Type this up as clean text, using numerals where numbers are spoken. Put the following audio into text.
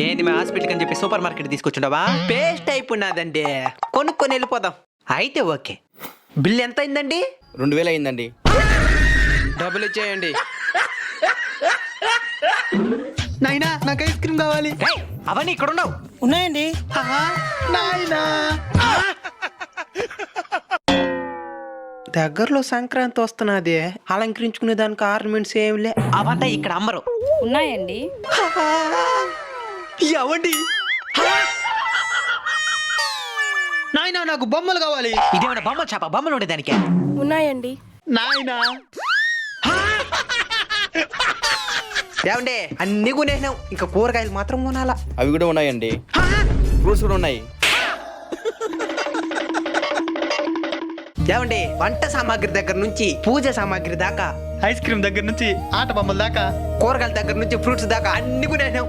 ఏంది మా హాస్పిటల్ అని చెప్పి సూపర్ మార్కెట్ తీసుకొచ్చుండవా? పేస్ట్ అయిపోయినదండి, కొనుక్కొని వెళ్ళిపోదాం. అయితే ఓకే, బిల్ ఎంత అయిందండి? 2000 అయిందండి. డబ్బులు ఇచ్చేయండి. నాయనా నాకు ఐస్ క్రీమ్ కావాలి. ఏయ్, అవన్నీ ఇక్కడ ఉండవు. ఉన్నాయండి. నాయనా దగ్గరలో సంక్రాంతి వస్తున్నది, అలంకరించుకునే దానికి ఆర్నమెంట్స్ ఏమిలే. అవంతా ఇక్కడ అమ్మరు. ఉన్నాయండి. ఎవండి నాయనా నాకు బొమ్మలు కావాలి. ఇదేమైనా బొమ్మ చేప? బొమ్మలు ఉండేదానికే. ఉన్నాయండి. నాయనా ఏమండి, అన్ని కొనేసినాం, ఇంకా కూరగాయలు మాత్రం కొనాలా. అవి కూడా ఉన్నాయండి. ఫ్రూట్స్ కూడా ఉన్నాయి. ఏమండి, వంట సామాగ్రి దగ్గర నుంచి పూజ సామాగ్రి దాకా, ఐస్ క్రీమ్ దగ్గర నుంచి ఆట బొమ్మల దాకా, కూరగాయల దగ్గర నుంచి ఫ్రూట్స్ దాకా అన్ని కొనేసినాం.